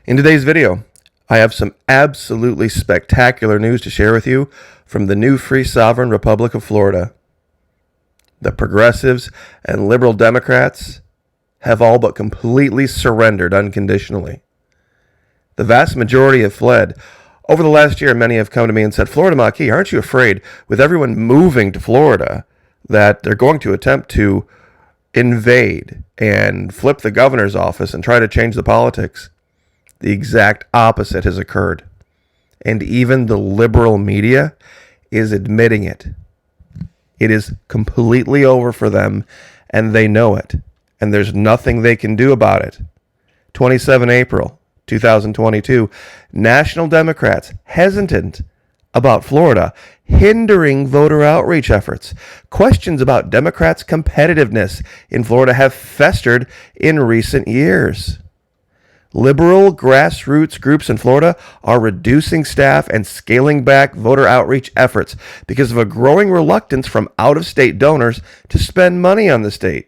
In today's video, I have some absolutely spectacular news to share with you from the new free sovereign Republic of Florida. The progressives and liberal Democrats have all but completely surrendered unconditionally. The vast majority have fled. Over the last year, many have come to me and said, Florida Maquis, aren't you afraid with everyone moving to Florida that they're going to attempt to invade and flip the governor's office and try to change the politics? The exact opposite has occurred. And even the liberal media is admitting it. It is completely over for them, and they know it. And there's nothing they can do about it. 27 April 2022, national Democrats hesitant about Florida, hindering voter outreach efforts. Questions about Democrats' competitiveness in Florida have festered in recent years. Liberal grassroots groups in Florida are reducing staff and scaling back voter outreach efforts because of a growing reluctance from out-of-state donors to spend money on the state,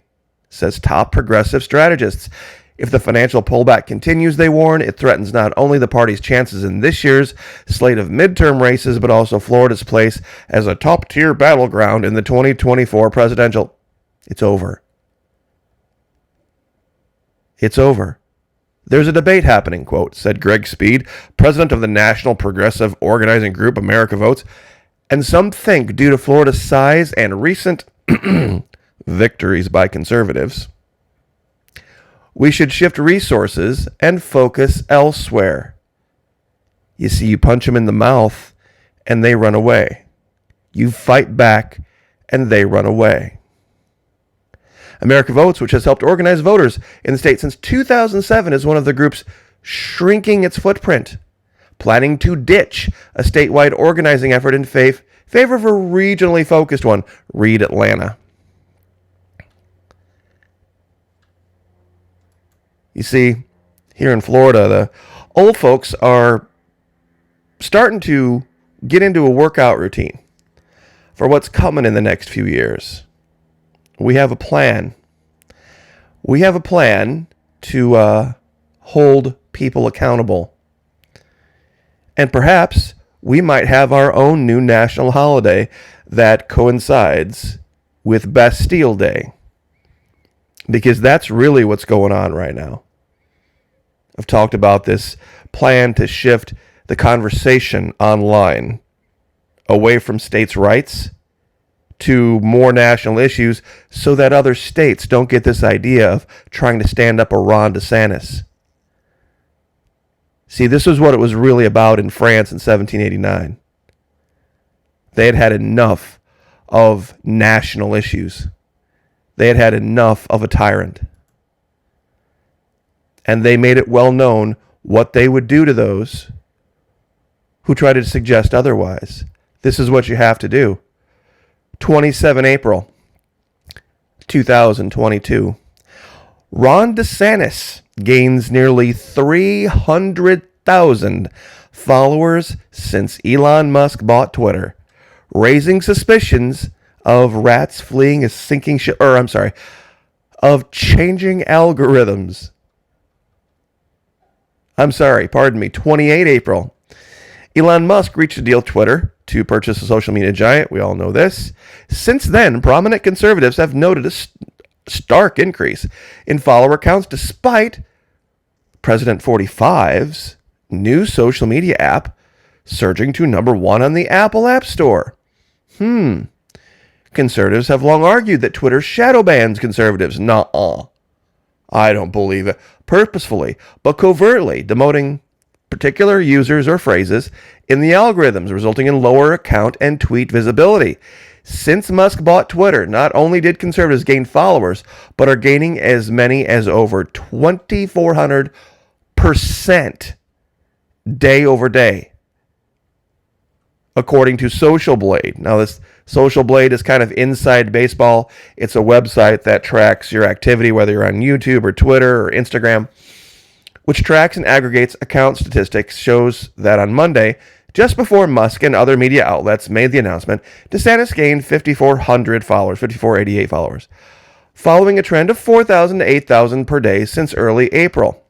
says top progressive strategists. If the financial pullback continues, they warn, it threatens not only the party's chances in this year's slate of midterm races, but also Florida's place as a top-tier battleground in the 2024 presidential. It's over. It's over. There's a debate happening, quote, said Greg Speed, president of the National Progressive Organizing Group, America Votes, and some think due to Florida's size and recent victories by conservatives, we should shift resources and focus elsewhere. You see, you punch them in the mouth and they run away. You fight back and they run away. America Votes, which has helped organize voters in the state since 2007, is one of the groups shrinking its footprint, planning to ditch a statewide organizing effort in favor of a regionally focused one. Read Atlanta. You see, here in Florida, the old folks are starting to get into a workout routine for what's coming in the next few years. We have a plan. We have a plan to hold people accountable. And perhaps we might have our own new national holiday that coincides with Bastille Day. Because that's really what's going on right now. I've talked about this plan to shift the conversation online away from states' rights to more national issues so that other states don't get this idea of trying to stand up a Ron DeSantis. See, this was what it was really about in France in 1789. They had had enough of national issues. They had had enough of a tyrant. And they made it well known what they would do to those who try to suggest otherwise. This is what you have to do. 27 April 2022. Ron DeSantis gains nearly 300,000 followers since Elon Musk bought Twitter, raising suspicions of rats fleeing a sinking ship, of changing algorithms. 28 April. Elon Musk reached a deal with Twitter to purchase a social media giant. We all know this. Since then, prominent conservatives have noted a stark increase in follower counts despite President 45's new social media app surging to number 1 on the Apple App Store. Conservatives have long argued that Twitter shadow bans conservatives. Nuh-uh. I don't believe it. Purposefully, but covertly demoting particular users or phrases in the algorithms, resulting in lower account and tweet visibility. Since Musk bought Twitter, not only did conservatives gain followers, but are gaining as many as over 2,400% day over day, according to Social Blade. Now, this Social Blade is kind of inside baseball. It's a website that tracks your activity, whether you're on YouTube or Twitter or Instagram, which tracks and aggregates account statistics, shows that on Monday, just before Musk and other media outlets made the announcement, DeSantis gained 5,488 followers, following a trend of 4,000 to 8,000 per day since early April.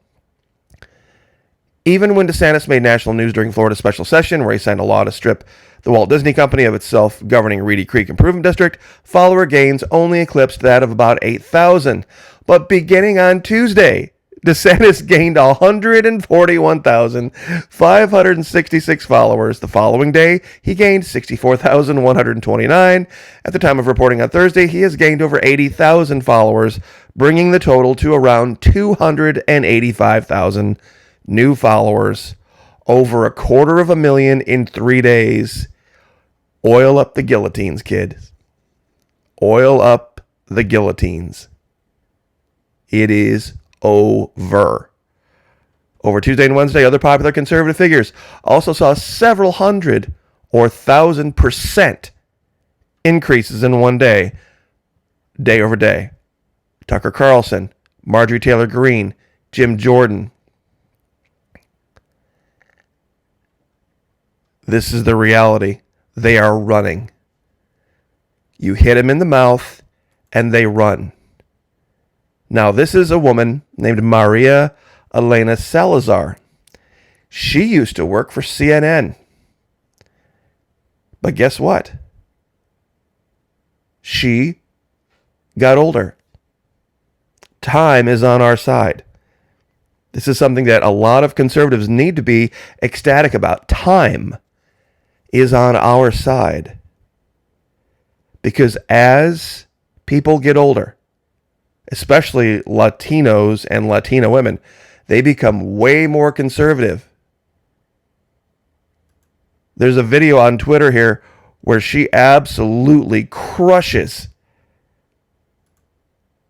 Even when DeSantis made national news during Florida's special session, where he signed a law to strip the Walt Disney Company of its self-governing Reedy Creek Improvement District, follower gains only eclipsed that of about 8,000. But beginning on Tuesday, DeSantis gained 141,566 followers. The following day, he gained 64,129. At the time of reporting on Thursday, he has gained over 80,000 followers, bringing the total to around 285,000 new followers. Over 250,000 in 3 days. Oil up the guillotines, kid. Oil up the guillotines. It is over. Over Tuesday and Wednesday, other popular conservative figures also saw several hundred or 1,000% increases in one day, day over day. Tucker Carlson, Marjorie Taylor Greene, Jim Jordan. This is the reality. They are running. You hit them in the mouth and they run. Now, this is a woman named Maria Elena Salazar. She used to work for CNN. But guess what? She got older. Time is on our side. This is something that a lot of conservatives need to be ecstatic about. Time is on our side. Because as people get older, especially Latinos and Latina women, they become way more conservative. There's a video on Twitter here where she absolutely crushes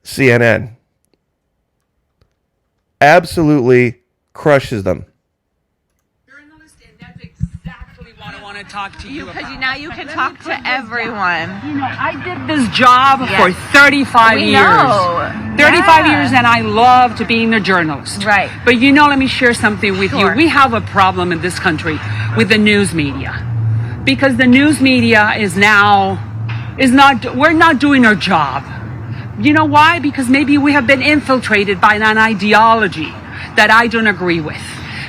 CNN. Absolutely crushes them. Talk to you because now you can talk to everyone. You know, I did this job for 35 years. 35 years, and I love to being a journalist. Right. But you know, let me share something with you. We have a problem in this country with the news media. Because the news media we're not doing our job. You know why? Because maybe we have been infiltrated by an ideology that I don't agree with.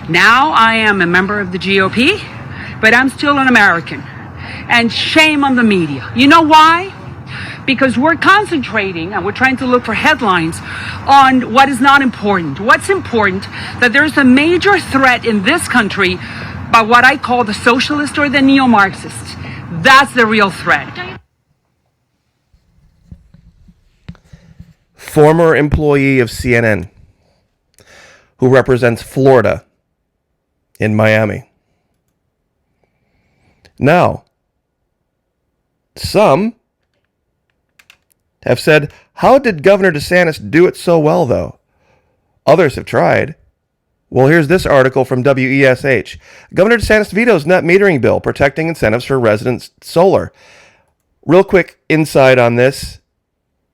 Now I am a member of the GOP, but I'm still an American. And shame on the media. You know why? Because we're concentrating and we're trying to look for headlines on what is not important. What's important, that there's a major threat in this country by what I call the socialist or the neo-Marxist. That's the real threat. Former employee of CNN who represents Florida in Miami. Now, some have said, how did Governor DeSantis do it so well, though? Others have tried. Well, here's this article from WESH. Governor DeSantis vetoes net metering bill protecting incentives for residents' solar. Real quick insight on this.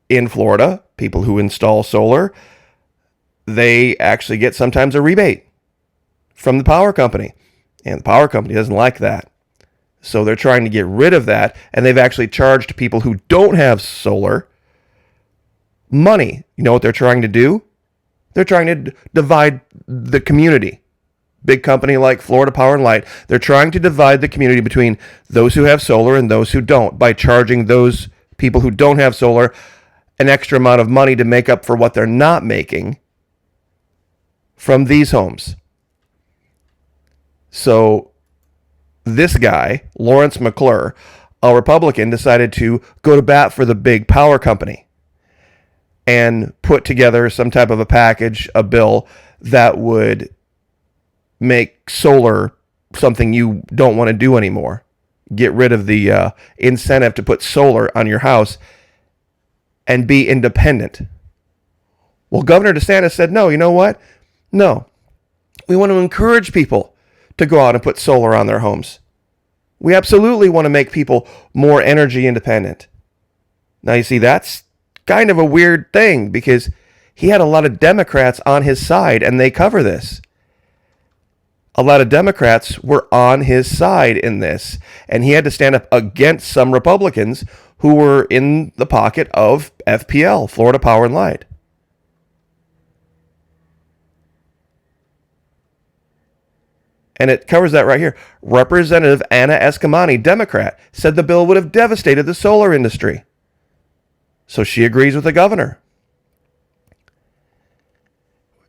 In Florida, people who install solar, they actually get sometimes a rebate from the power company. And the power company doesn't like that. So they're trying to get rid of that, and they've actually charged people who don't have solar money. You know what they're trying to do? They're trying to divide the community. Big company like Florida Power and Light, they're trying to divide the community between those who have solar and those who don't by charging those people who don't have solar an extra amount of money to make up for what they're not making from these homes. So this guy, Lawrence McClure, a Republican, decided to go to bat for the big power company and put together some type of a package, a bill that would make solar something you don't want to do anymore. Get rid of the incentive to put solar on your house and be independent. Well, Governor DeSantis said, no, you know what? No. We want to encourage people to go out and put solar on their homes. We absolutely want to make people more energy independent. Now, you see, that's kind of a weird thing because he had a lot of Democrats on his side, and they cover this. A lot of Democrats were on his side in this, and he had to stand up against some Republicans who were in the pocket of FPL, Florida Power and Light. And it covers that right here. Representative Anna Eskamani, Democrat, said the bill would have devastated the solar industry. So she agrees with the governor.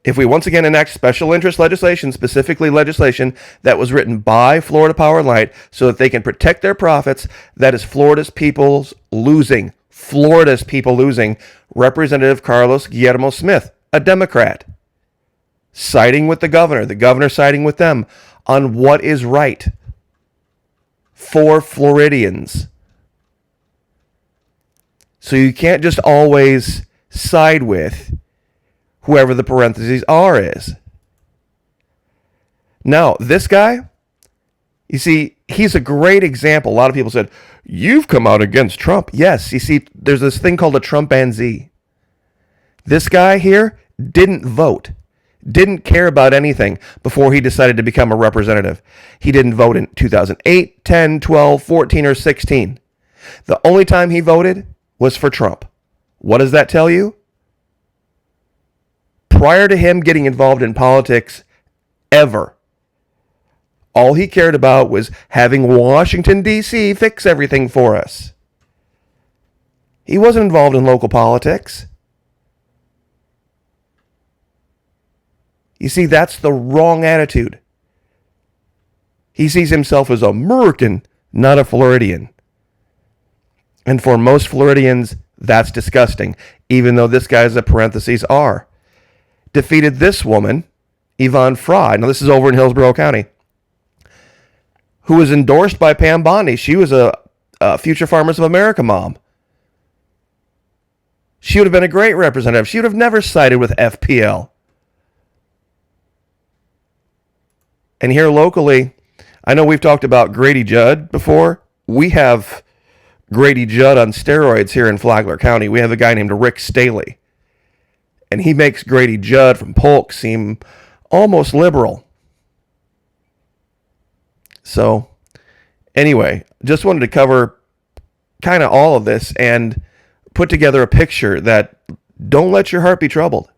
If we once again enact special interest legislation, specifically legislation that was written by Florida Power and Light so that they can protect their profits, that is Florida's people's losing. Florida's people losing. Representative Carlos Guillermo Smith, a Democrat, siding with the governor siding with them on what is right for Floridians. So you can't just always side with whoever the parentheses R is. Now, this guy, you see, he's a great example. A lot of people said, you've come out against Trump. Yes, you see, there's this thing called a Trumpanzee. This guy here didn't vote, didn't care about anything before he decided to become a representative. He didn't vote in 2008, 10, 12, 14, or 16. The only time he voted was for Trump. What does that tell you? Prior to him getting involved in politics ever, all he cared about was having Washington, D.C. fix everything for us. He wasn't involved in local politics. You see, that's the wrong attitude. He sees himself as American, not a Floridian. And for most Floridians, that's disgusting, even though this guy's a parentheses R. Defeated this woman, Yvonne Fry. Now, this is over in Hillsborough County, who was endorsed by Pam Bondi. She was a Future Farmers of America mom. She would have been a great representative. She would have never sided with FPL. And here locally, I know we've talked about Grady Judd before. We have Grady Judd on steroids here in Flagler County. We have a guy named Rick Staley. And he makes Grady Judd from Polk seem almost liberal. So, anyway, just wanted to cover kind of all of this and put together a picture that don't let your heart be troubled.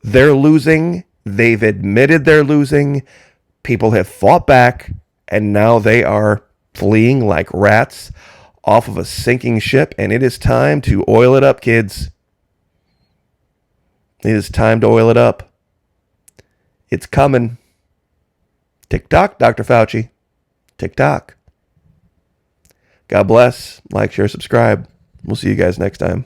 They're losing. They've admitted they're losing. People have fought back, and now they are fleeing like rats off of a sinking ship, and it is time to oil it up, kids. It is time to oil it up. It's coming. Tick-tock, Dr. Fauci. Tick-tock. God bless. Like, share, subscribe. We'll see you guys next time.